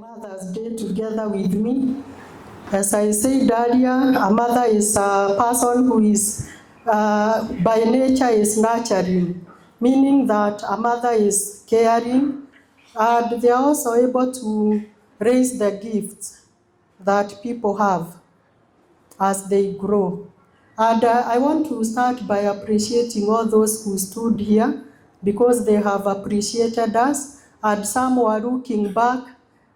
Mother's Day together with me. As I said earlier, a mother is a person who is, by nature, is nurturing, meaning that a mother is caring, and they are also able to raise the gifts that people have as they grow. And I want to start by appreciating all those who stood here because they have appreciated us, and some were looking back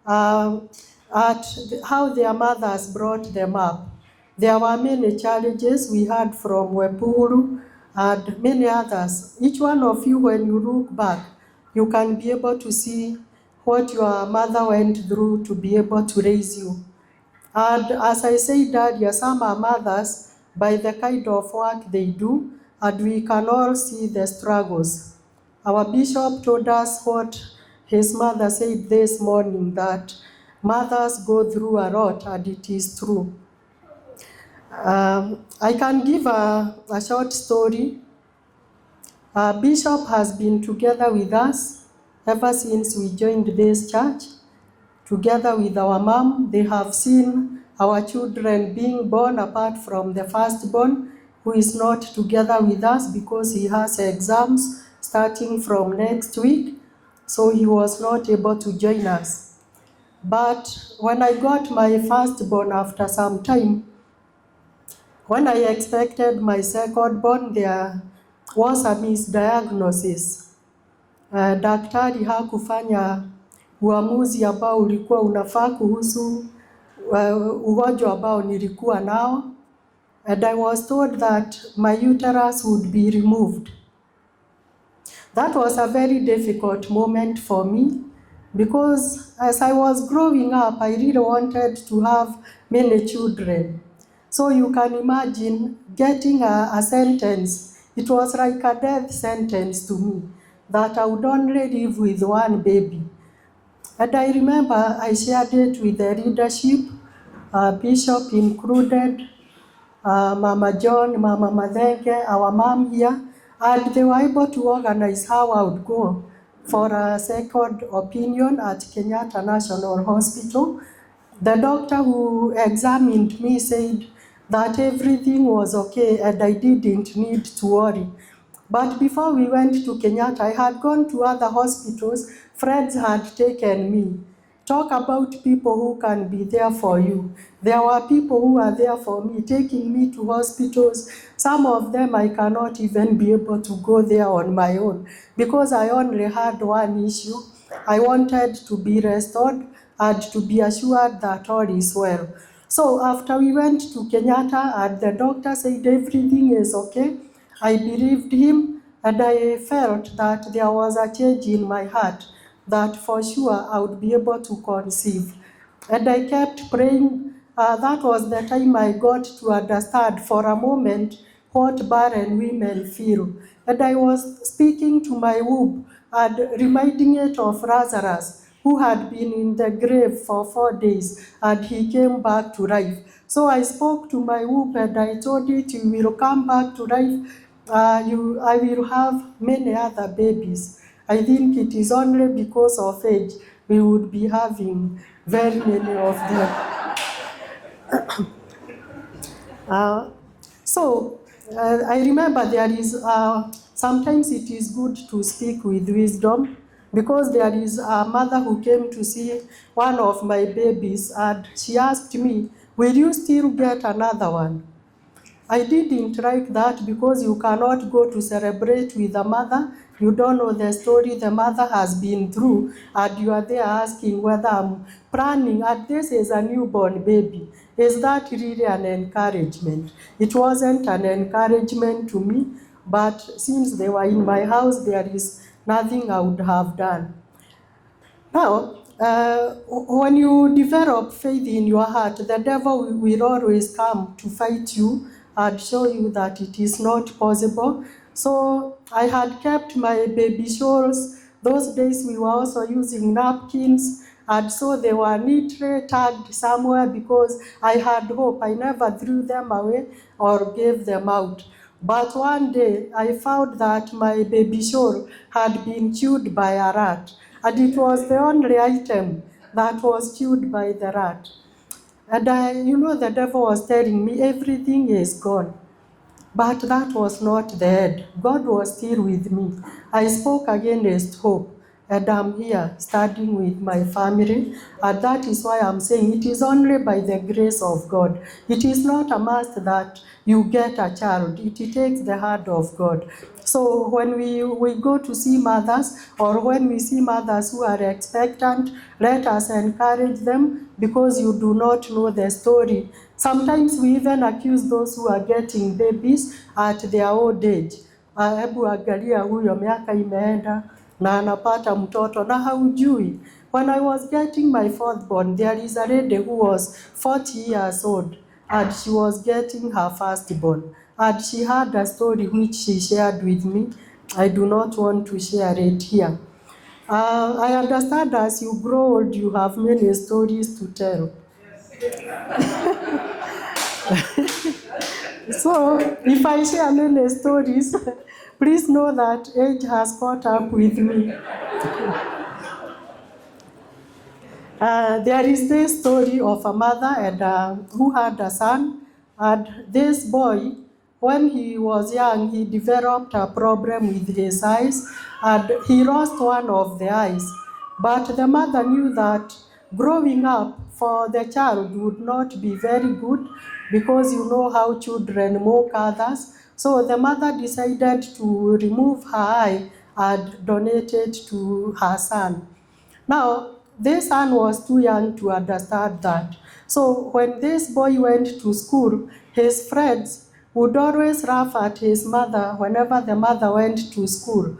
at how their mothers brought them up. There were many challenges we had from Wepuru and many others. Each one of you, when you look back, you can be able to see what your mother went through to be able to raise you. And as I said earlier, some are mothers by the kind of work they do, and we can all see the struggles. Our bishop told us what his mother said this morning, that mothers go through a lot, and it is true. I can give a short story. Bishop has been together with us ever since we joined this church. Together with our mom, they have seen our children being born apart from the firstborn, who is not together with us because he has exams starting from next week, so he was not able to join us. But when I got my firstborn after some time, when I expected my secondborn, there was a misdiagnosis. Daktari hakufanya uamuzi ambao ulikuwa unafaa kuhusu ugonjwa ambao nilikuwa nao, and I was told that my uterus would be removed. That was a very difficult moment for me because as I was growing up, I really wanted to have many children. So you can imagine getting a sentence. It was like a death sentence to me, that I would only live with one baby. And I remember I shared it with the leadership, Bishop included, Mama John, Mama Madenge, our mom here, and they were able to organize how I would go for a second opinion at Kenyatta National Hospital. The doctor who examined me said that everything was okay and I didn't need to worry. But before we went to Kenyatta, I had gone to other hospitals. Friends had taken me. Talk about people who can be there for you. There were people who were there for me, taking me to hospitals. Some of them I cannot even be able to go there on my own because I only had one issue. I wanted to be restored and to be assured that all is well. So after we went to Kenyatta and the doctor said everything is okay, I believed him and I felt that there was a change in my heart, that for sure I would be able to conceive. And I kept praying. That was the time I got to understand for a moment what barren women feel. And I was speaking to my womb and reminding it of Lazarus, who had been in the grave for 4 days, and he came back to life. So I spoke to my womb and I told it, you will come back to life. I will have many other babies. I think it is only because of age we would be having very many of them. I remember there is, sometimes it is good to speak with wisdom, because there is a mother who came to see one of my babies and she asked me, will you still get another one? I didn't like that because you cannot go to celebrate with a mother. You don't know the story the mother has been through, and you are there asking whether I'm planning, and this is a newborn baby. Is that really an encouragement? It wasn't an encouragement to me, but since they were in my house, there is nothing I would have done. Now, when you develop faith in your heart, the devil will always come to fight you and show you that it is not possible. So I had kept my baby shawls. Those days we were also using napkins, and so they were neatly tagged somewhere because I had hope. I never threw them away or gave them out. But one day I found that my baby shawl had been chewed by a rat, and it was the only item that was chewed by the rat. And the devil was telling me everything is gone. But that was not the end. God was still with me. I spoke against hope, and I'm here studying with my family. And that is why I'm saying it is only by the grace of God. It is not a must that you get a child. It takes the hand of God. So when we go to see mothers, or when we see mothers who are expectant, let us encourage them, because you do not know the story. Sometimes we even accuse those who are getting babies at their old age. Hebu angalia huyo miaka imeenda na anapata mtoto na haujui. When I was getting my fourth born, there is a lady who was 40 years old, and she was getting her firstborn. And she had a story which she shared with me. I do not want to share it here. I understand as you grow old, you have many stories to tell. So, if I share many stories, please know that age has caught up with me. There is this story of a mother who had a son, and this boy, when he was young, he developed a problem with his eyes, and he lost one of the eyes. But the mother knew that growing up for the child would not be very good, because you know how children mock others. So the mother decided to remove her eye and donate it to her son. Now, this son was too young to understand that. So when this boy went to school, his friends would always laugh at his mother whenever the mother went to school.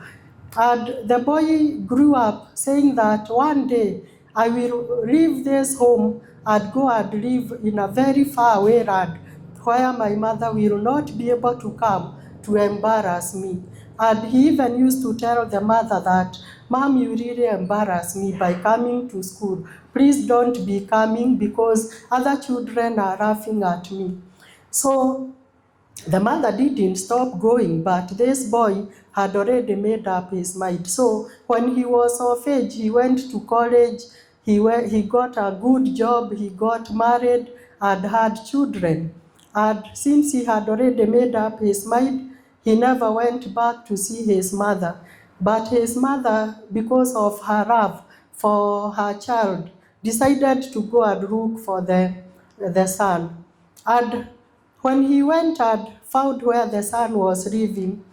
And the boy grew up saying that one day I will leave this home and go and live in a very far away land where my mother will not be able to come to embarrass me. And he even used to tell the mother that, Mom, you really embarrass me by coming to school. Please don't be coming, because other children are laughing at me. So the mother didn't stop going, but this boy had already made up his mind. So when he was of age, he went to college, he got a good job, he got married and had children. And since he had already made up his mind, he never went back to see his mother. But his mother, because of her love for her child, decided to go and look for the son. And when he went and found where the son was living,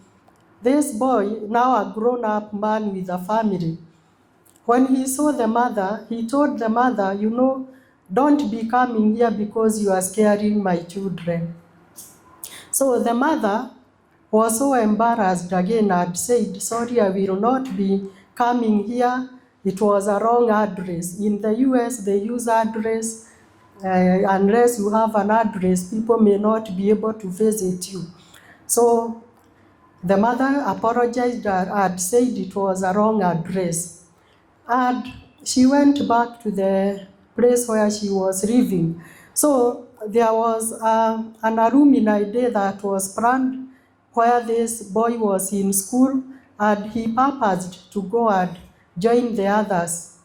this boy, now a grown-up man with a family, when he saw the mother, he told the mother, don't be coming here because you are scaring my children. So the mother was so embarrassed again and said, sorry, I will not be coming here. It was a wrong address. In the US, they use address. Unless you have an address, people may not be able to visit you. So the mother apologized and said it was a wrong address. And she went back to the place where she was living. So there was an alumni day that was planned where this boy was in school, and he purposed to go and join the others.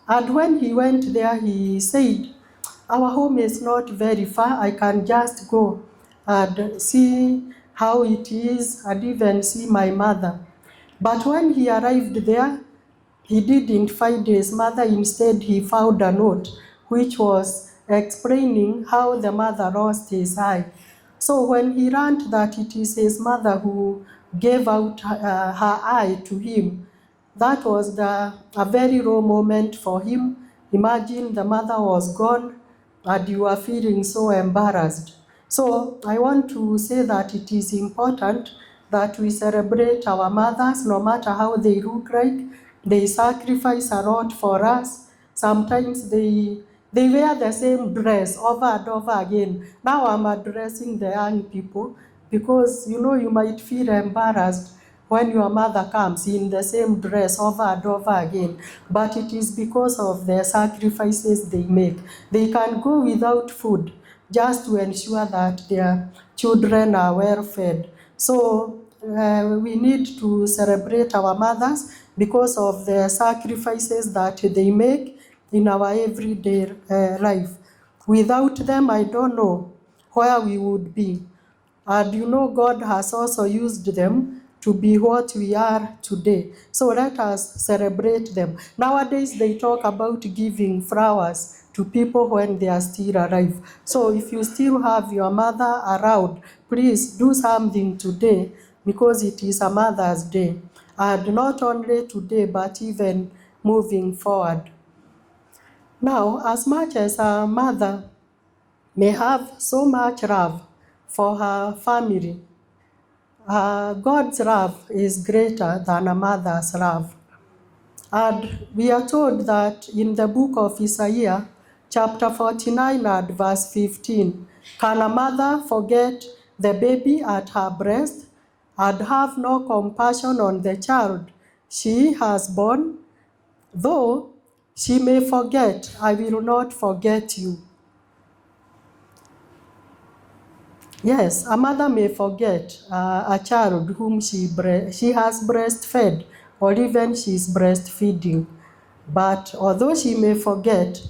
And when he went there, he said, our home is not very far. I can just go and see how it is and even see my mother. But when he arrived there, he didn't find his mother. Instead, he found a note which was explaining how the mother lost his eye. So when he learned that it is his mother who gave out her eye to him, that was a very low moment for him. Imagine the mother was gone and you are feeling so embarrassed. So I want to say that it is important that we celebrate our mothers, no matter how they look like. They sacrifice a lot for us. Sometimes they wear the same dress over and over again. Now I'm addressing the young people, because you might feel embarrassed when your mother comes in the same dress over and over again. But it is because of the sacrifices they make. They can go without food just to ensure that their children are well fed. So we need to celebrate our mothers because of the sacrifices that they make. in our everyday life. Without them, I don't know where we would be. And you know, God has also used them to be what we are today. So let us celebrate them. Nowadays, they talk about giving flowers to people when they are still alive. So if you still have your mother around, please do something today because it is a Mother's Day. And not only today, but even moving forward. Now, as much as a mother may have so much love for her family, God's love is greater than a mother's love. And we are told that in the book of Isaiah, chapter 49 and verse 15, can a mother forget the baby at her breast and have no compassion on the child she has born? Though she may forget, I will not forget you. Yes, a mother may forget a child whom she has breastfed or even she's breastfeeding. But although she may forget,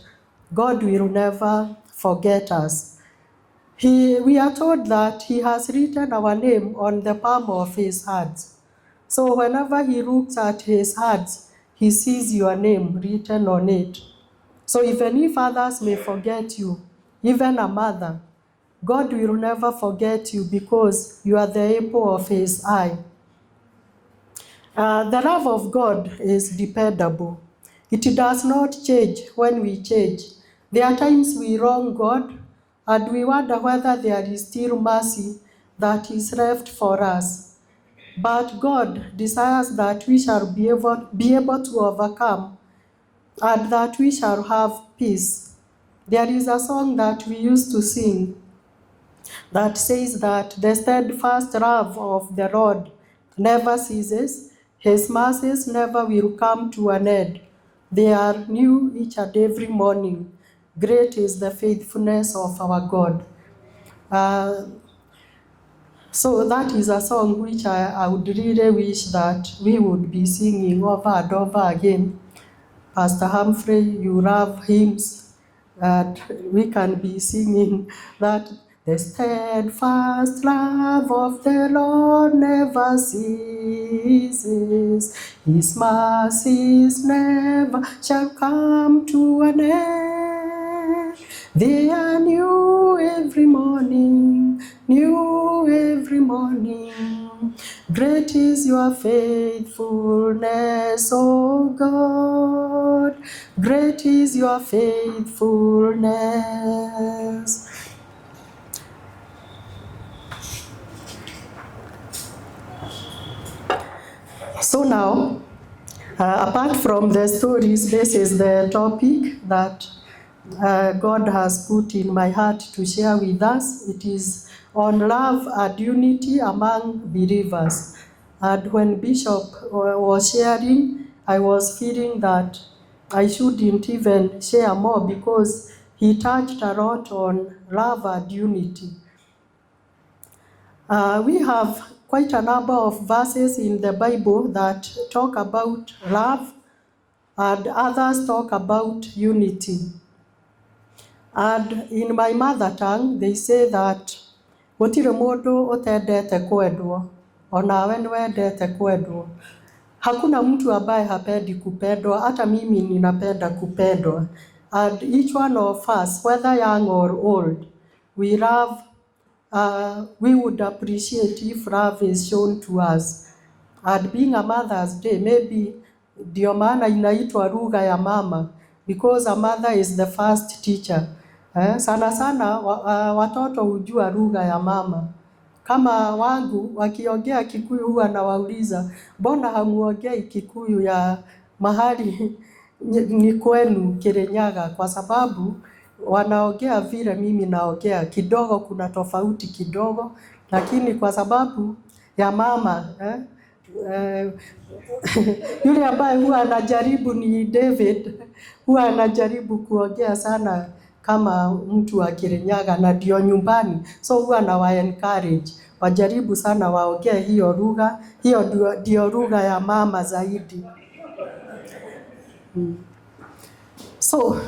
God will never forget us. We are told that He has written our name on the palm of His hands. So whenever He looks at His hands, He sees your name written on it. So even if others may forget you, even a mother, God will never forget you because you are the apple of His eye. The love of God is dependable. It does not change when we change. There are times we wrong God and we wonder whether there is still mercy that is left for us. But God desires that we shall be able to overcome and that we shall have peace. There is a song that we used to sing that says that the steadfast love of the Lord never ceases. His mercies never will come to an end. They are new each and every morning. Great is the faithfulness of our God. So that is a song which I would really wish that we would be singing over and over again. Pastor Humphrey, you love hymns, and we can be singing that the steadfast love of the Lord never ceases. His mercies never shall come to an end. They are new every morning, new every morning. Great is your faithfulness, O God. Great is your faithfulness. So now, apart from the stories, this is the topic that God has put in my heart to share with us. It is on love and unity among believers. And when Bishop was sharing, I was feeling that I shouldn't even share more because he touched a lot on love and unity. We have quite a number of verses in the Bible that talk about love and others talk about unity. And in my mother tongue, they say that gũtirĩ mũndũ ũtendete kwendwo, onawe nĩwendete kwendwo. Hakuna mtu ambaye hapendi kupendwa, hata mimi ninapenda kupendwa. And each one of us, whether young or old, we love, we would appreciate if love is shown to us. And being a Mother's Day, maybe ndio maana inaitwa lugha ya mama, because a mother is the first teacher. Sana sana watoto hujua lugha ya mama. Kama wangu wakiongea Kikuyu huwa nawauliza, mbona hamuongei Kikuyu ya mahali ni kwenu Kirinyaga? Kwa sababu wanaongea vile mimi naongea, kidogo kuna tofauti kidogo, lakini kwa sababu ya mama yule ambaye huwa anajaribu ni David, huwa anajaribu kuongea sana kama mtu wa Kirinyaga na ndio nyumbani. So huwa na encourage wajaribu sana waongee hiyo lugha, hiyo ndio lugha ya mama zaidi. So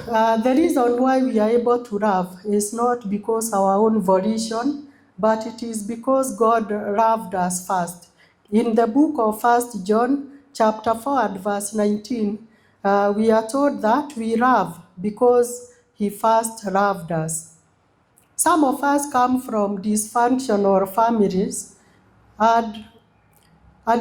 the reason why we are able to love is not because our own volition, but it is because God loved us first. In the book of 1 John chapter 4 and verse 19, we are told that we love because he first loved us. Some of us come from dysfunctional families, and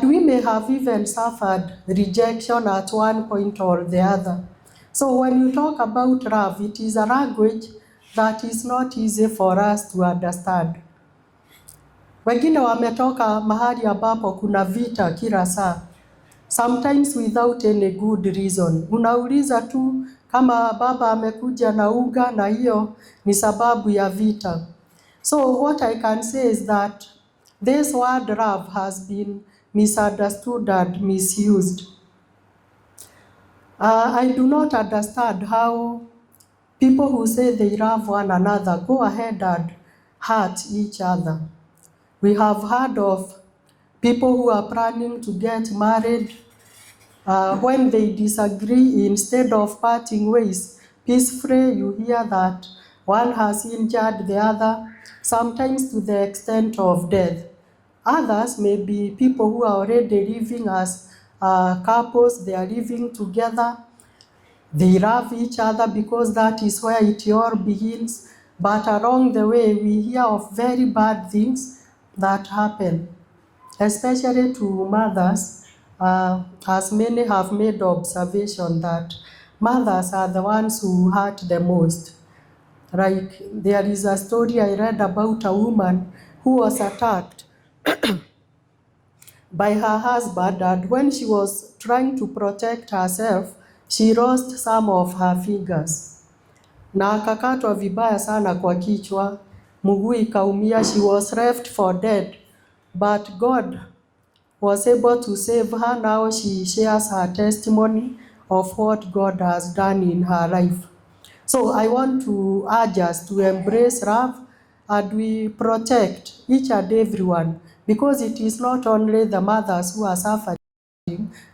we may have even suffered rejection at one point or the other. So when you talk about love, it is a language that is not easy for us to understand. Wengine wametoka mahali ambapo kuna vita kila saa, sometimes without any good reason. Unauliza tu kama baba amekuja na uga na hiyo ni sababu ya vita. So what I can say is that this word love has been misunderstood and misused. I do not understand how people who say they love one another go ahead and hurt each other. We have heard of people who are planning to get married. When they disagree, instead of parting ways peacefully, you hear that one has injured the other, sometimes to the extent of death. Others may be people who are already living as couples, they are living together. They love each other because that is where it all begins. But along the way, we hear of very bad things that happen, especially to mothers, as many have made observation that mothers are the ones who hurt the most. Like there is a story I read about a woman who was attacked by her husband, and when she was trying to protect herself, she lost some of her fingers. Na akakatwa vibaya sana kwa kichwa, mguu ikaumia, she was left for dead. But God was able to save her. Now she shares her testimony of what God has done in her life. So I want to urge us to embrace love and we protect each and everyone, because it is not only the mothers who are suffering,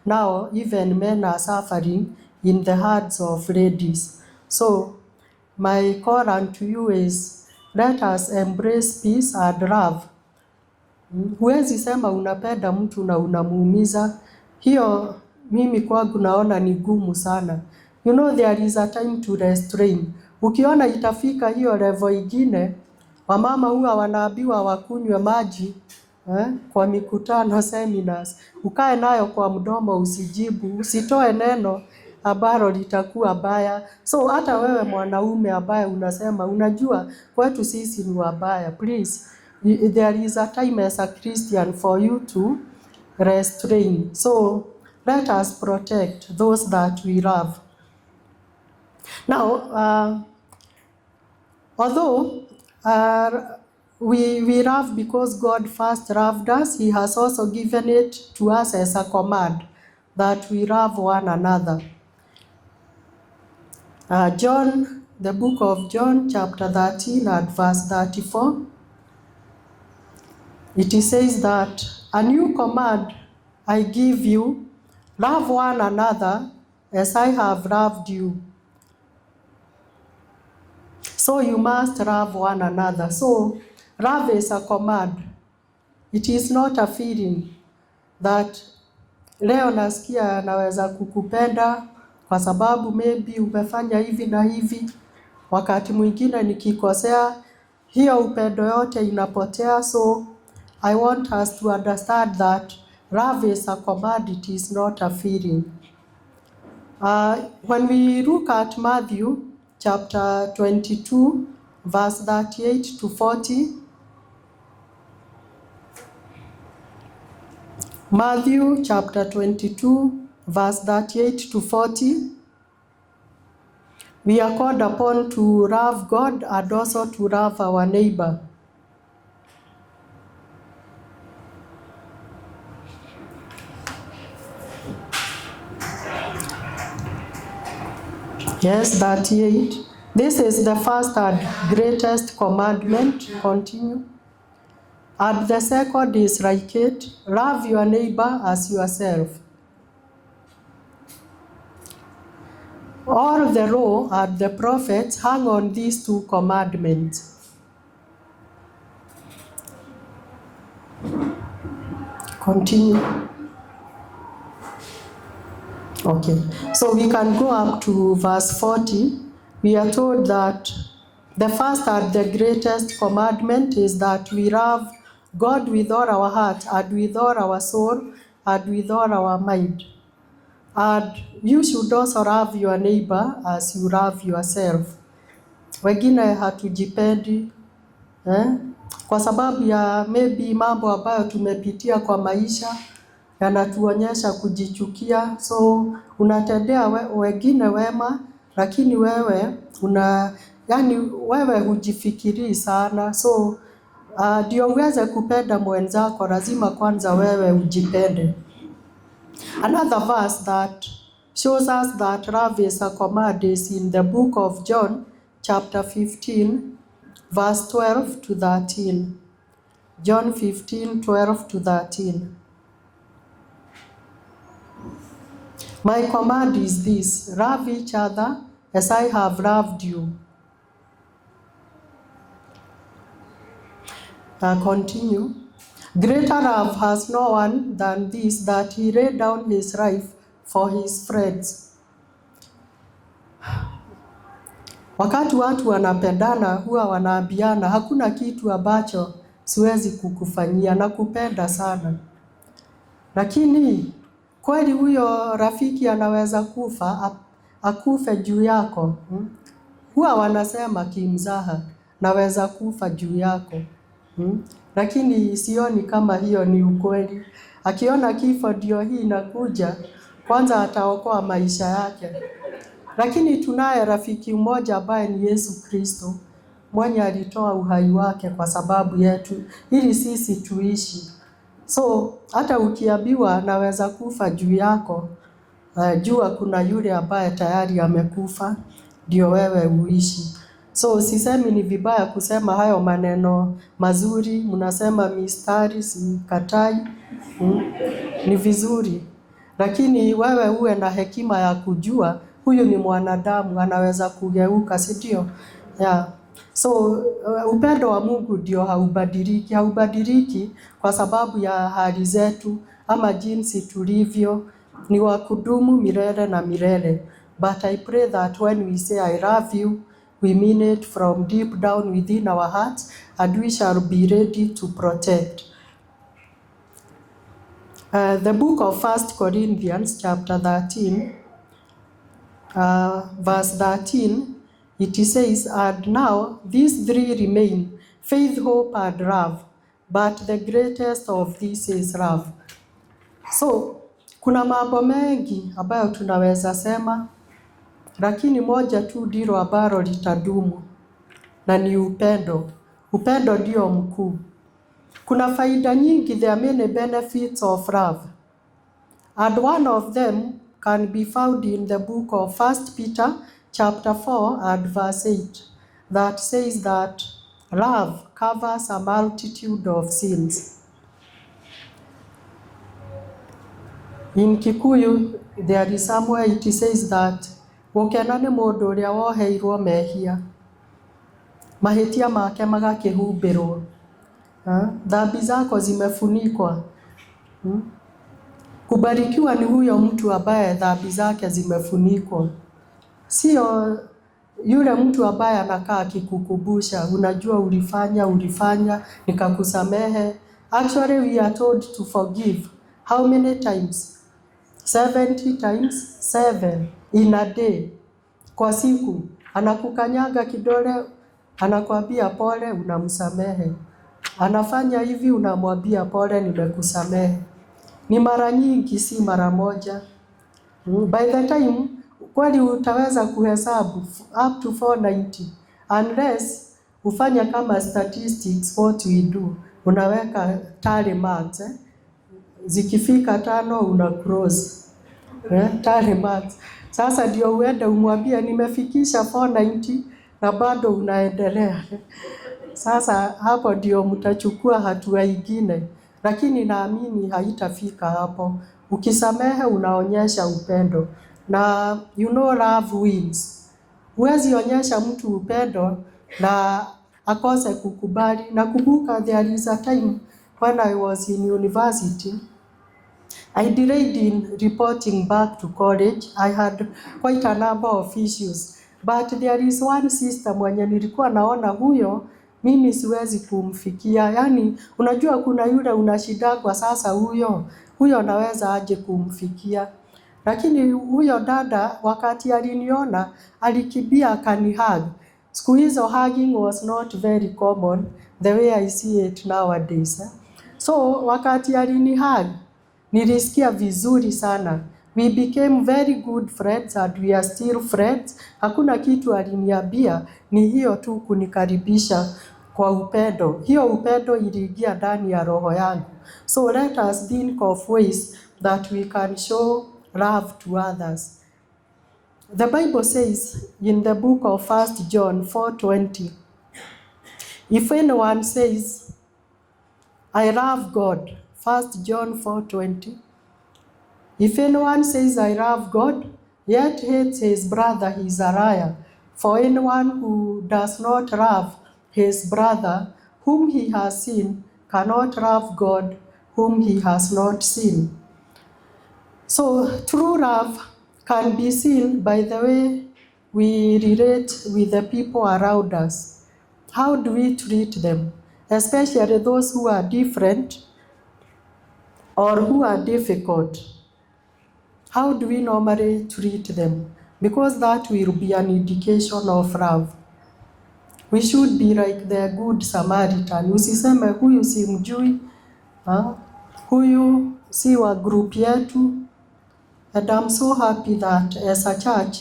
now even men are suffering in the hands of ladies. So my call unto you is, let us embrace peace and love. Huwezi sema unapenda mtu na unamuumiza. Hiyo mimi kwangu naona ni gumu sana. You know there is a time to restrain. Ukiona itafika hiyo level ingine, wamama huwa wanaambiwa wakunywe maji kwa mikutano, seminars. Ukae nayo kwa mdomo, usijibu, usitoe neno ambalo litakuwa baya. So hata wewe mwanaume ambaye unasema unajua kwetu sisi ni wabaya, please, there is a time as a Christian for you to restrain. So let us protect those that we love. Now, although we love because God first loved us, he has also given it to us as a command that we love one another. John, the book of John, chapter 13 and verse 34, it says that, a new command I give you, love one another as I have loved you. So you must love one another. So love is a command. It is not a feeling that leo nasikia naweza kukupenda kwa sababu maybe umefanya hivi na hivi, wakati mwingine nikikosea, hiyo upendo yote inapotea. So I want us to understand that love is a command, it is not a feeling. When we look at Matthew chapter 22, verse 38 to 40, Matthew chapter 22, verse 38 to 40, we are called upon to love God and also to love our neighbor. Yes, 38. This is the first and greatest commandment. Continue. And the second is like it, love your neighbor as yourself. All the law and the prophets hang on these two commandments. Continue. Okay, so we can go up to verse 40. We are told that the first and the greatest commandment is that we love God with all our heart and with all our soul and with all our mind. And you should also love your neighbor as you love yourself. Wengine hatujipendi kwa sababu ya maybe mambo ambayo tumepitia kwa maisha yanatuonyesha kujichukia, so unatendea wengine wema, lakini wewe wewe hujifikiri sana. So ndio uweze kupenda mwenzako, lazima kwanza wewe ujipende. Another verse that shows us that love is a command is in the book of John, chapter 15, verse 12 to 13. John 15, 12 to 13. My command is this: love each other as I have loved you. Continue. Greater love has no one than this, that he laid down his life for his friends. Wakati watu wanapendana huwa wanaambiana hakuna kitu ambacho siwezi kukufanyia, na kupenda sana. Lakini kweli huyo rafiki anaweza kufa, akufe juu yako. Huwa wanasema kimzaha, naweza kufa juu yako. Lakini sioni kama hiyo ni ukweli. Akiona kifo ndio hii inakuja, kwanza ataokoa maisha yake. Lakini tunaye rafiki mmoja ambaye ni Yesu Kristo, mwenye alitoa uhai wake kwa sababu yetu ili sisi tuishi. So hata ukiambiwa naweza kufa juu yako, jua kuna yule ambaye tayari amekufa ndio wewe uishi. So sisemi ni vibaya kusema hayo maneno mazuri, mnasema mistari, sikatai, ni vizuri. Lakini wewe uwe na hekima ya kujua huyu ni mwanadamu, anaweza kugeuka, si ndio? Yeah. So upendo wa Mungu ndio haubadiliki kwa sababu ya hali zetu ama jinsi tulivyo, ni wa kudumu milele na milele. But I pray that when we say I love you, we mean it from deep down within our hearts, and we shall be ready to protect. The book of 1 Corinthians chapter 13, verse 13, it says, and now these three remain, faith, hope, and love, but the greatest of these is love. So kuna mambo mengi ambayo tunaweza sema, lakini moja tu ndilo ambalo litadumu, na ni upendo. Upendo ndio mkuu. Kuna faida nyingi, there are many benefits of love, and one of them can be found in the book of 1 Peter chapter 4 and verse 8, that says that love covers a multitude of sins. In Kikuyu, there is somewhere it says that gũkenane mũndũ ũrĩa woheirwo mehia, mahĩtia make magakĩhumbĩrwo, dhambi zako zimefunikwa. Kubarikiwa ni huyo mtu ambaye dhambi zake zimefunikwa, sio yule mtu ambaye anakaa akikukumbusha, unajua ulifanya nikakusamehe. Actually we are told to forgive. How many times? 70 times 7 in a day. Kwa siku anakukanyaga kidole, anakuambia pole, unamsamehe. Anafanya hivi, unamwambia pole, nimekusamehe. Ni mara nyingi, si mara moja. By the time kweli utaweza kuhesabu up to 490, unless ufanya kama statistics. What we do, unaweka tally marks, zikifika 5 una cross, tally marks. Sasa ndio uende umwambie nimefikisha 490 na bado unaendelea. Sasa hapo ndio mtachukua hatua nyingine, lakini naamini haitafika hapo. Ukisamehe unaonyesha upendo, na you know love wins. Huwezi onyesha mtu upendo na akose kukubali. Nakumbuka there is a time when I was in university, I delayed in reporting back to college. I had quite a number of issues. But there is one sister mwenye nilikuwa naona huyo mimi siwezi kumfikia. Yaani unajua kuna yule unashidagwa sasa huyo naweza aje kumfikia. Lakini huyo dada wakati aliniona alikimbia akanihug. Siku hizo hugging was not very common the way I see it nowadays. So wakati alinihug nilisikia vizuri sana. We became very good friends and we are still friends. Hakuna kitu aliniambia, ni hiyo tu kunikaribisha kwa upendo. Hiyo upendo iliingia ndani ya roho yangu. So let us think of ways that we can show love to others. The Bible says in the book of 1 John 4:20, if anyone says, I love God, 1 John 4:20, if anyone says, I love God, yet hates his brother, he is a liar. For anyone who does not love his brother, whom he has seen, cannot love God, whom he has not seen. So true love can be seen by the way we relate with the people around us. How do we treat them? Especially those who are different or who are difficult. How do we normally treat them? Because that will be an indication of love. We should be like the good Samaritan. Usiseme huyu simjui, huyu si wa group yetu. And I'm so happy that as a church,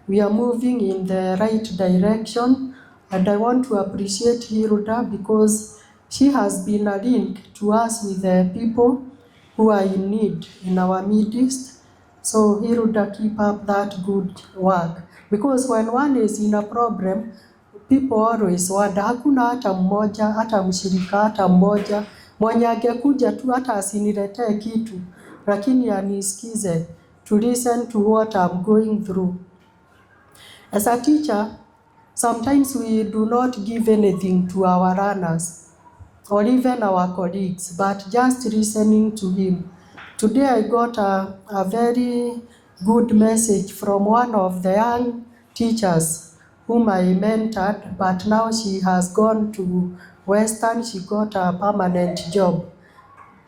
we are moving in the right direction. And I want to appreciate Hilda because she has been a link to us with the people who are in need in our midst. So Hilda, keep up that good work. Because when one is in a problem, people always wonder, hakuna hata mmoja, hata mshirika, hata mmoja, mwenye angekuja tu hata asiniletee kitu, lakini anisikize, to listen to what I'm going through. As a teacher, sometimes we do not give anything to our learners or even our colleagues, but just listening to him. Today I got a very good message from one of the young teachers whom I mentored, but now she has gone to Western. She got a permanent job.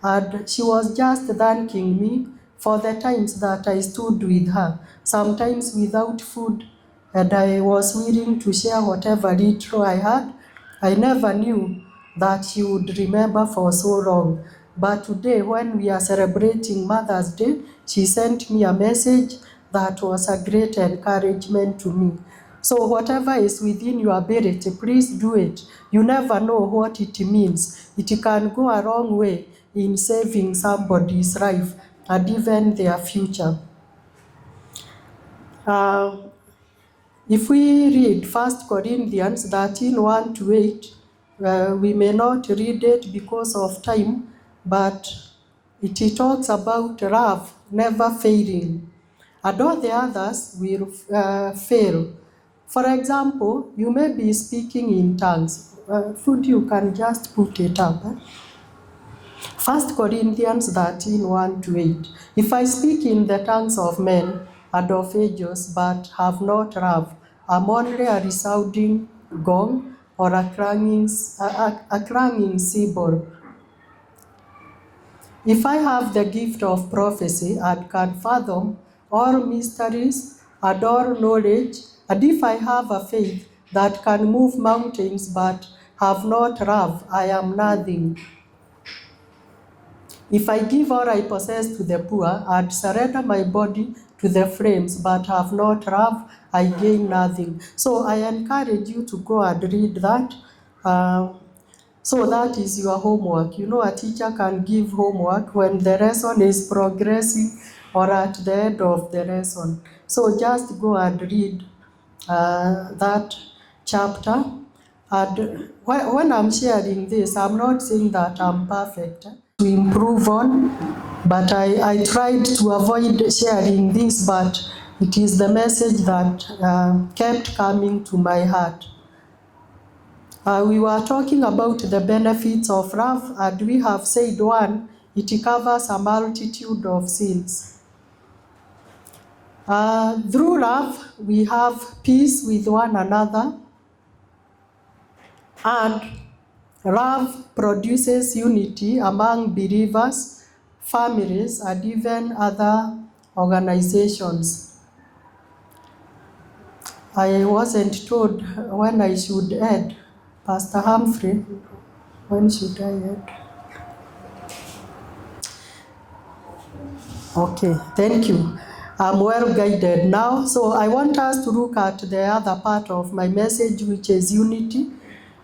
And she was just thanking me for the times that I stood with her, sometimes without food, and I was willing to share whatever little I had. I never knew that she would remember for so long. But today, when we are celebrating Mother's Day, she sent me a message that was a great encouragement to me. So whatever is within your ability, please do it. You never know what it means. It can go a long way in saving somebody's life and even their future. If we read 1 Corinthians 13:1-8, we may not read it because of time, but it talks about love never failing, and all the others will fail. For example, you may be speaking in tongues. Food, you can just put it up. 1 Corinthians 13:1-8. If I speak in the tongues of men and of angels, but have not love, I'm only a resounding gong or a clanging cymbal. If I have the gift of prophecy and can fathom all mysteries and all knowledge, and if I have a faith that can move mountains but have not love, I am nothing. If I give all I possess to the poor and surrender my body to the flames but have not love, I gain nothing. So I encourage you to go and read that. So that is your homework. You know, a teacher can give homework when the lesson is progressing or at the end of the lesson. So just go and read that chapter. And when I'm sharing this, I'm not saying that I'm perfect to improve on, but I tried to avoid sharing this, but It is the message that kept coming to my heart. We were talking about the benefits of love, and we have said one, it covers a multitude of sins. Through love, we have peace with one another, and love produces unity among believers, families, and even other organizations. I wasn't told when I should end. Pastor Humphrey, when should I end? Okay, thank you. I'm well guided now. So I want us to look at the other part of my message, which is unity.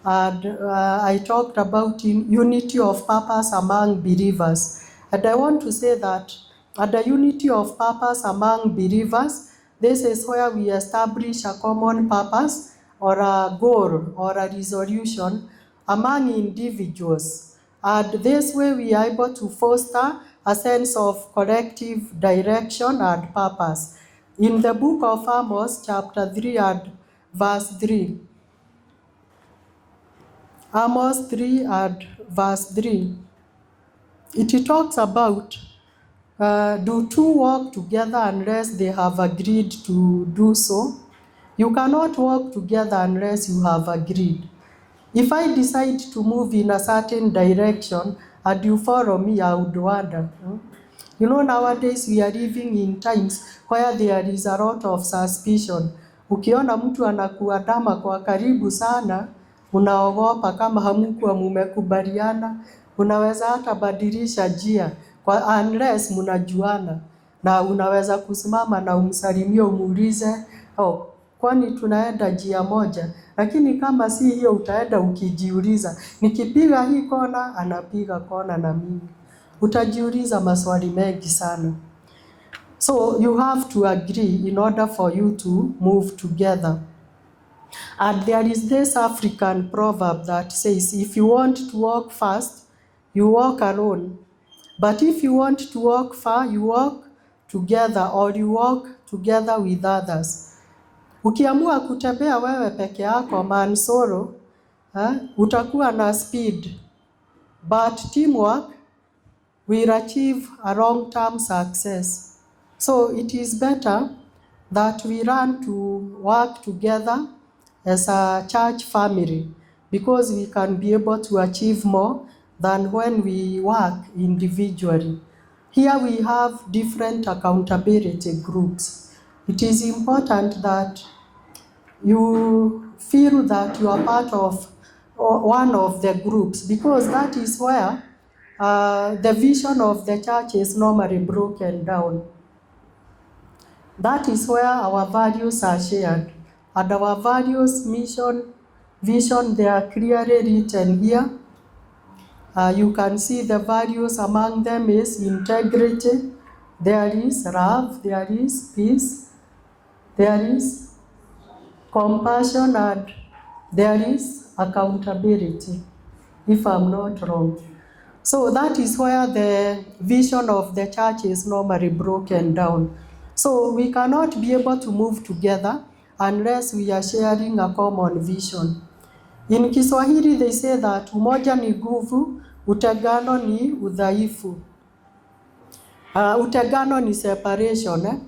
And I talked about unity of purpose among believers. And I want to say that at the unity of purpose among believers, this is where we establish a common purpose or a goal or a resolution among individuals. And this way we are able to foster a sense of collective direction and purpose. In the book of Amos, chapter 3 and verse 3, Amos 3 and verse 3, it talks about do two walk together unless they have agreed to do so? You cannot walk together unless you have agreed. If I decide to move in a certain direction and you follow me, I would wonder. You know, nowadays we are living in times where there is a lot of suspicion. Ukiona mtu anakuandama kwa karibu sana, unaogopa kama hamkuwa mumekubaliana, unaweza hata badilisha njia kwa unless mnajuana, na unaweza kusimama na umsalimie umuulize, oh, kwani tunaenda njia moja? Lakini kama si hiyo utaenda ukijiuliza, nikipiga hii kona anapiga kona na mimi. Utajiuliza maswali mengi sana. So you have to agree in order for you to move together. And there is this African proverb that says, if you want to walk fast, you walk alone. But if you want to walk far, you walk together, or you walk together with others. Ukiamua kutembea wewe peke yako, man solo, utakuwa na speed. But teamwork will achieve a long-term success. So it is better that we learn to work together as a church family, because we can be able to achieve more than when we work individually. Here we have different accountability groups. It is important that you feel that you are part of one of the groups, because that is where the vision of the church is normally broken down. That is where our values are shared. And our values, mission, vision, they are clearly written here. You can see the values among them is integrity, there is love, there is peace, there is compassion, and there is accountability, if I'm not wrong. So that is where the vision of the church is normally broken down. So we cannot be able to move together unless we are sharing a common vision. In Kiswahili they say that umoja ni nguvu, utengano ni udhaifu. Utengano ni separation,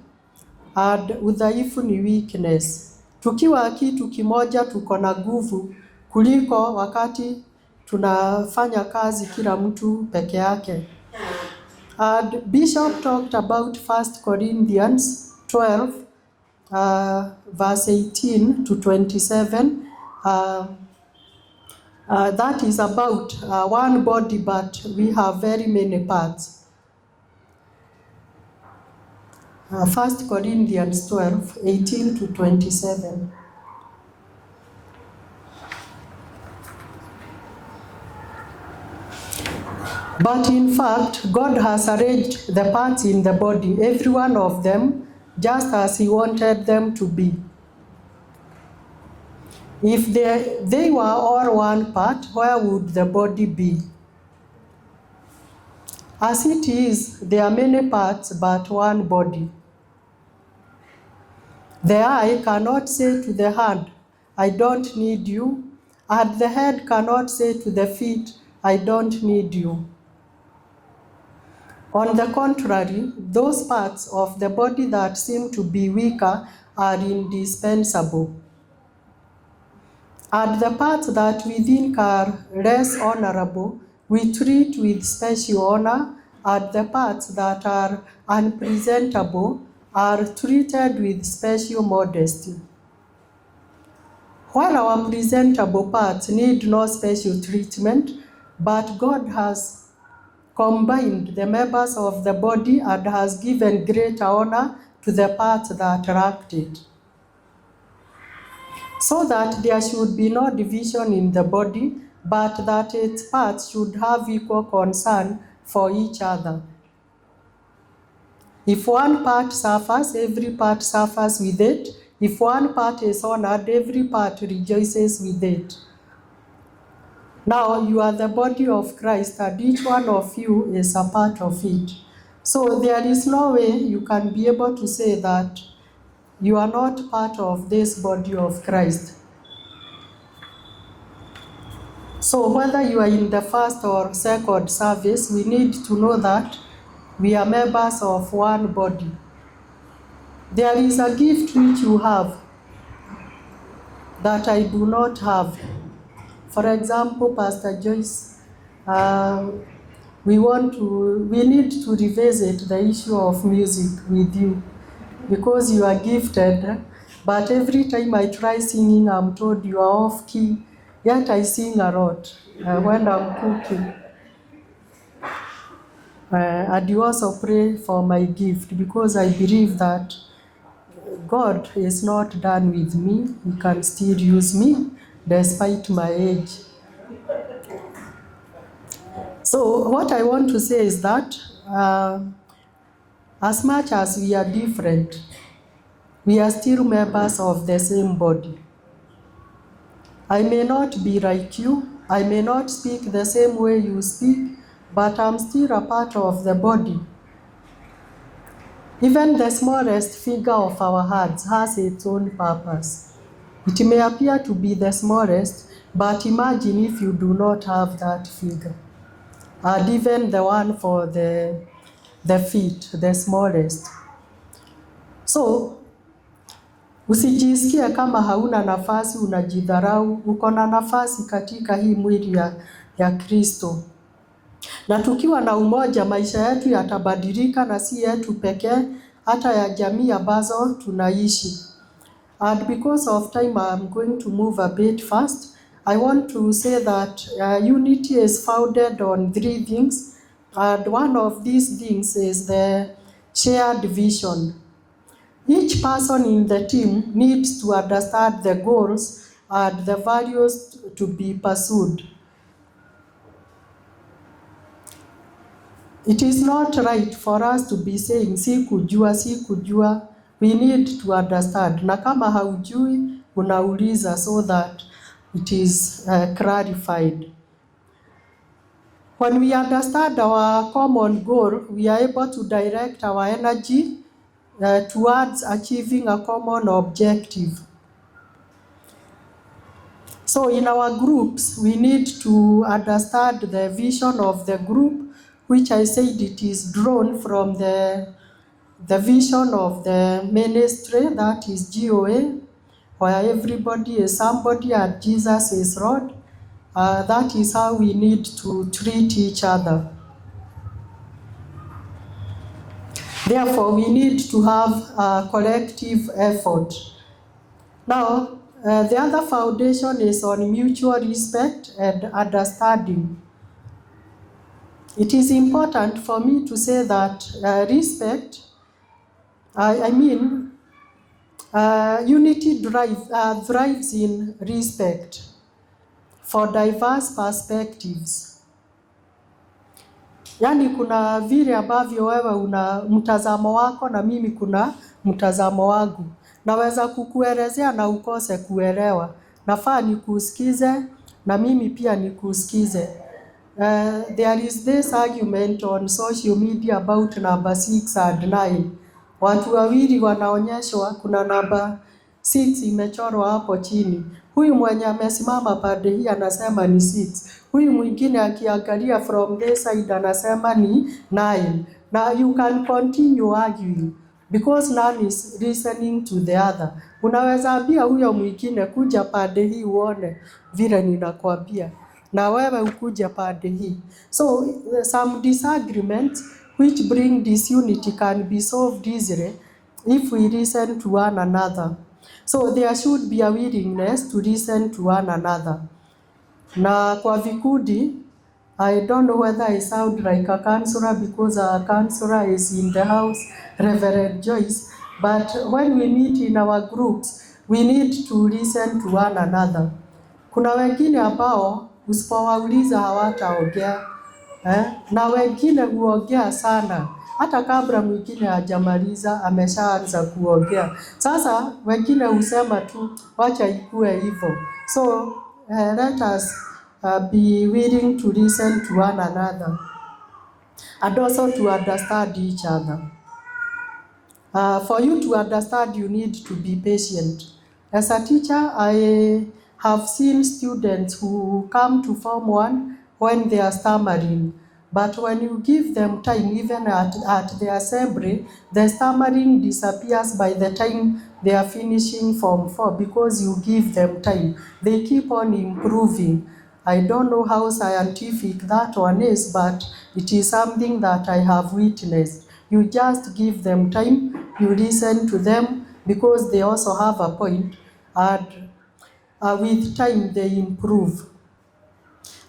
and udhaifu ni weakness. Tukiwa kitu kimoja tuko na nguvu kuliko wakati tunafanya kazi kila mtu peke yake. And Bishop talked about 1 Corinthians 12, verse 18 to 27. That is about one body, but we have very many parts. 1 Corinthians 12, 18 to 27. But in fact, God has arranged the parts in the body, every one of them, just as He wanted them to be. If they were all one part, where would the body be? As it is, there are many parts, but one body. The eye cannot say to the hand, I don't need you, and the head cannot say to the feet, I don't need you. On the contrary, those parts of the body that seem to be weaker are indispensable. And the parts that we think are less honorable, we treat with special honor, and the parts that are unpresentable are treated with special modesty. While our presentable parts need no special treatment, but God has combined the members of the body and has given greater honor to the parts that lacked it, so that there should be no division in the body, but that its parts should have equal concern for each other. If one part suffers, every part suffers with it. If one part is honored, every part rejoices with it. Now you are the body of Christ, and each one of you is a part of it. So there is no way you can be able to say that you are not part of this body of Christ. So whether you are in the first or second service, we need to know that we are members of one body. There is a gift which you have that I do not have. For example, Pastor Joyce, we need to revisit the issue of music with you, because you are gifted, but every time I try singing, I'm told you are off key. Yet I sing a lot when I'm cooking. And you also pray for my gift, because I believe that God is not done with me. He can still use me despite my age. So what I want to say is that as much as we are different, we are still members of the same body. I may not be like you, I may not speak the same way you speak, but I'm still a part of the body. Even the smallest figure of our hearts has its own purpose. It may appear to be the smallest, but imagine if you do not have that figure. And even the one for the feet, the smallest. So, usijisikie kama hauna nafasi, unajidharau. Uko na nafasi katika hii mwili ya Kristo. Na tukiwa na umoja, maisha yetu yatabadilika, na si yetu pekee, hata ya jamii ambazo tunaishi. And because of time, I'm going to move a bit fast. I want to say that unity is founded on 3 things. And one of these things is the shared vision. Each person in the team needs to understand the goals and the values to be pursued. It is not right for us to be saying, sikujua. We need to understand. Na kama haujui, unauliza so that it is clarified. When we understand our common goal, we are able to direct our energy towards achieving a common objective. So in our groups, we need to understand the vision of the group, which I said it is drawn from the vision of the ministry, that is GOA, where everybody is somebody and Jesus is Lord. That is how we need to treat each other. Therefore, we need to have a collective effort. Now, the other foundation is on mutual respect and understanding. It is important for me to say that respect, unity thrives in respect for diverse perspectives. Yani kuna vile ambavyo wewe una mtazamo wako na mimi kuna mtazamo wangu. Naweza kukuelezea na ukose kuelewa. Nafaa nikusikize na mimi pia nikusikize. There is this argument on social media about number 6 and 9. Watu wawili wanaonyeshwa, kuna namba 6 imechorwa hapo chini. Huyu mwenye amesimama pande hii anasema ni 6. Huyu mwingine akiangalia from this side anasema ni 9. Now you can continue arguing because none is listening to the other. Unaweza ambia huyo mwingine kuja pande hii uone vile ninakwambia, na wewe ukuja pande hii. So some disagreements which bring disunity can be solved easily if we listen to one another. So there should be a willingness to listen to one another. Na kwa vikundi, I don't know whether I sound like a counselor because a counselor is in the house, Reverend Joyce, but when we meet in our groups, we need to listen to one another. Kuna wengine ambao usipowauliza hawataongea, na wengine huongea sana, hata kabla mwingine hajamaliza ameshaanza kuongea. Sasa wengine husema tu wacha ikue hivyo. So let us be willing to listen to one another and also to understand each other. For you to understand, you need to be patient. As a teacher, I have seen students who come to Form 1 when they are stammering. But when you give them time, even at the assembly, the stammering disappears by the time they are finishing Form 4 because you give them time. They keep on improving. I don't know how scientific that one is, but it is something that I have witnessed. You just give them time, you listen to them because they also have a point, and with time they improve.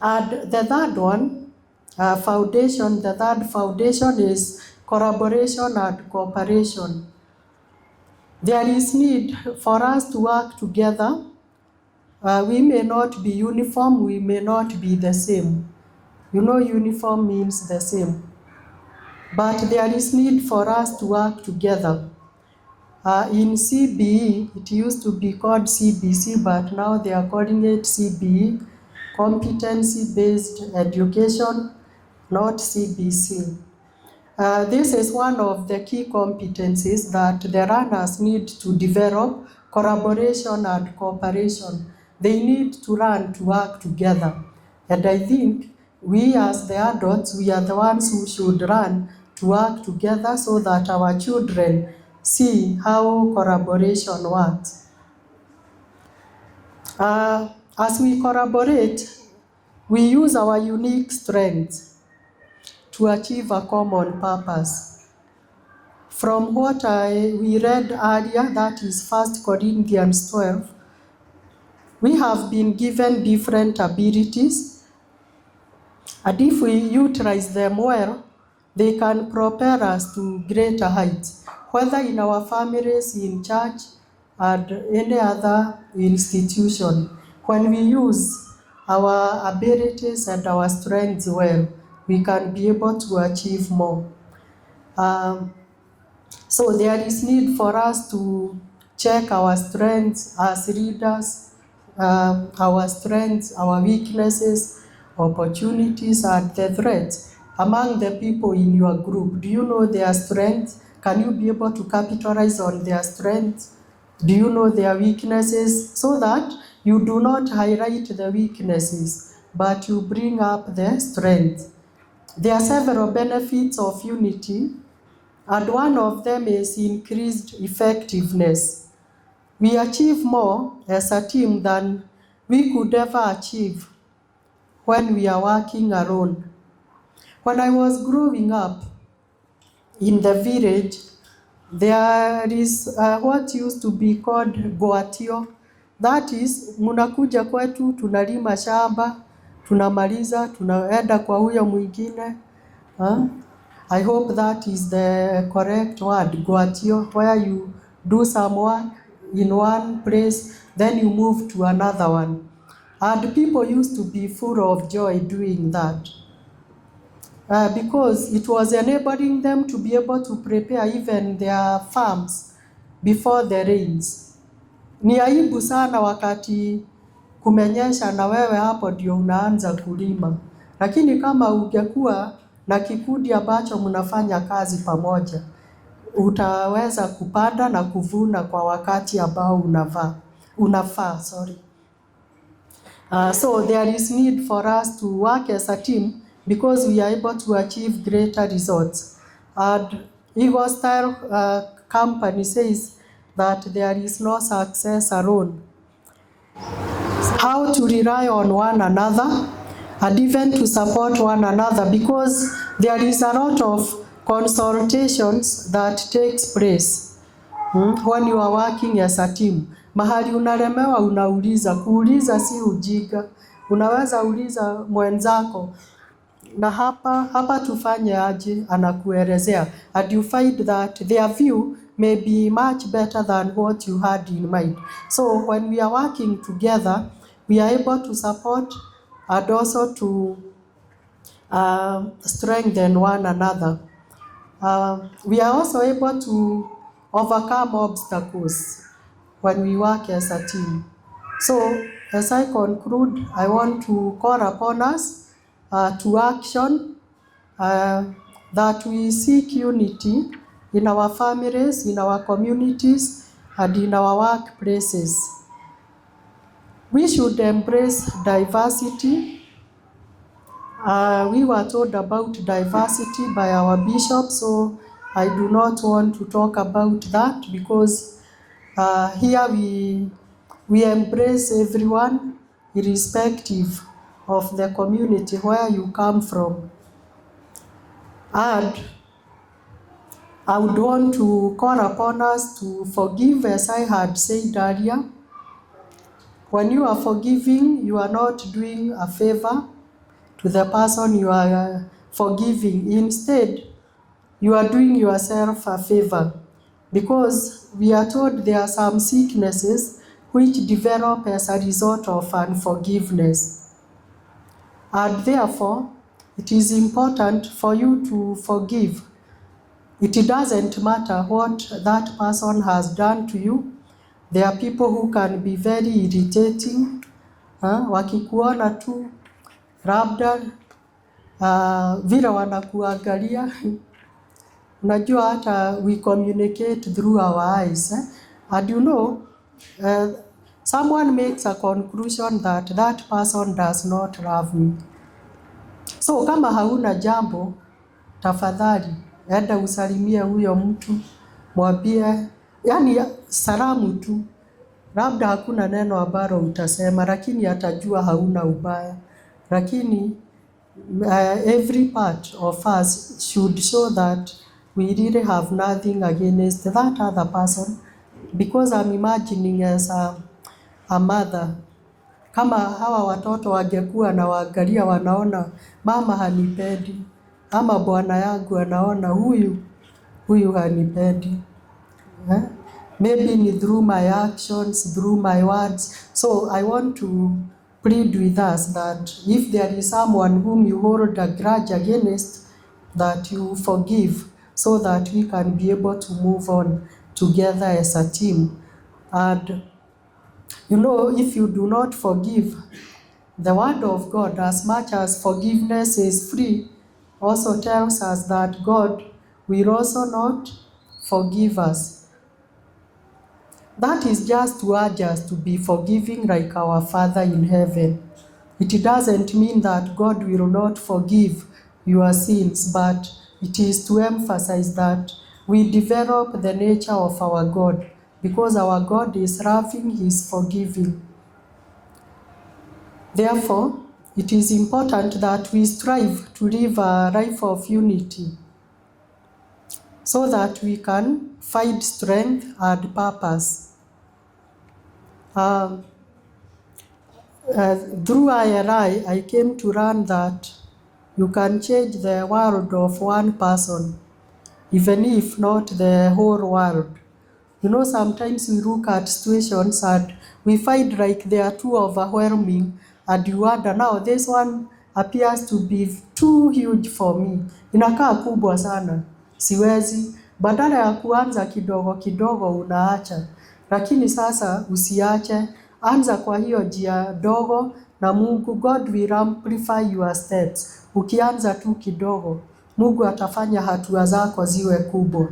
And the third one, the third foundation is collaboration and cooperation. There is need for us to work together. We may not be uniform, we may not be the same. You know, uniform means the same. But there is need for us to work together. In CBE, it used to be called CBC, but now they are calling it CBE, competency-based education, not CBC. This is one of the key competencies that the learners need to develop: collaboration and cooperation. They need to learn to work together. And I think we as the adults, we are the ones who should learn to work together so that our children see how collaboration works. As we collaborate, we use our unique strengths to achieve a common purpose. From what we read earlier, that is 1 Corinthians 12, we have been given different abilities, and if we utilize them well, they can propel us to greater heights, whether in our families, in church, and any other institution. When we use our abilities and our strengths well, we can be able to achieve more. So there is need for us to check our strengths as leaders, our strengths, our weaknesses, opportunities, and the threats among the people in your group. Do you know their strengths? Can you be able to capitalize on their strengths? Do you know their weaknesses? So that you do not highlight the weaknesses, but you bring up the strength. There are several benefits of unity, and one of them is increased effectiveness. We achieve more as a team than we could ever achieve when we are working alone. When I was growing up in the village, there is what used to be called goatio. That is, munakuja kwetu, tunalima shamba, tunamaliza, tunaenda kwa huyo mwingine. I hope that is the correct word, goatio, where you do some work in one place, then you move to another one. And people used to be full of joy doing that. Because it was enabling them to be able to prepare even their farms before the rains. Ni aibu sana wakati kumenyesha na wewe hapo ndio unaanza kulima. Lakini kama ungekuwa na kikundi ambacho mnafanya kazi pamoja, utaweza kupanda na kuvuna kwa wakati ambao unafaa. So there is need for us to work as a team because we are able to achieve greater results. And Eagle Style Company says that there is no success alone. How to rely on one another and even to support one another, because there is a lot of consultations that takes place when you are working as a team. Mahali unalemewa unauliza, kuuliza si ujinga. Unaweza uliza mwenzako, na hapa tufanye aje, anakuelezea, and you find that their view may be much better than what you had in mind. So when we are working together, we are able to support and also to strengthen one another. We are also able to overcome obstacles when we work as a team. So as I conclude, I want to call upon us to action, that we seek unity in our families, in our communities, and in our workplaces. We should embrace diversity. We were told about diversity by our bishop, so I do not want to talk about that, because here we embrace everyone irrespective of the community where you come from. And I would want to call upon us to forgive, as I had said earlier. When you are forgiving, you are not doing a favor to the person you are forgiving. Instead, you are doing yourself a favor, because we are told there are some sicknesses which develop as a result of unforgiveness. And therefore, it is important for you to forgive. It doesn't matter what that person has done to you. There are people who can be very irritating. Wakikuona tu labda vile wanakuangalia. Unajua hata we communicate through our eyes. And you know, someone makes a conclusion that that person does not love me. So kama hauna jambo, tafadhali enda usalimie huyo mtu, mwambie, yani salamu tu. Labda hakuna neno ambalo utasema, lakini atajua hauna ubaya. Lakini every part of us should show that we really have nothing against that other person, because I'm imagining as a mother, kama hawa watoto wangekuwa na waangalia wanaona mama hanipendi, ama bwana yangu anaona huyu hanipendi. Maybe ni through my actions, through my words. So I want to plead with us that if there is someone whom you hold a grudge against, that you forgive, so that we can be able to move on together as a team. And you know, if you do not forgive, the word of God, as much as forgiveness is free, also tells us that God will also not forgive us. That is just to urge us to be forgiving like our Father in heaven. It doesn't mean that God will not forgive your sins, but it is to emphasize that we develop the nature of our God, because our God is loving, He is forgiving. Therefore, it is important that we strive to live a life of unity, so that we can find strength and purpose. Through IRI, I came to learn that you can change the world of one person, even if not the whole world. You know, sometimes we look at situations and we find like they are too overwhelming, and you wonder, now this one appears to be too huge for me. Inakaa kubwa sana, siwezi. Badala ya kuanza kidogo kidogo unaacha. Lakini sasa usiache, anza kwa hiyo njia dogo, na Mungu, God will amplify your steps. Ukianza tu kidogo, Mungu atafanya hatua zako ziwe kubwa.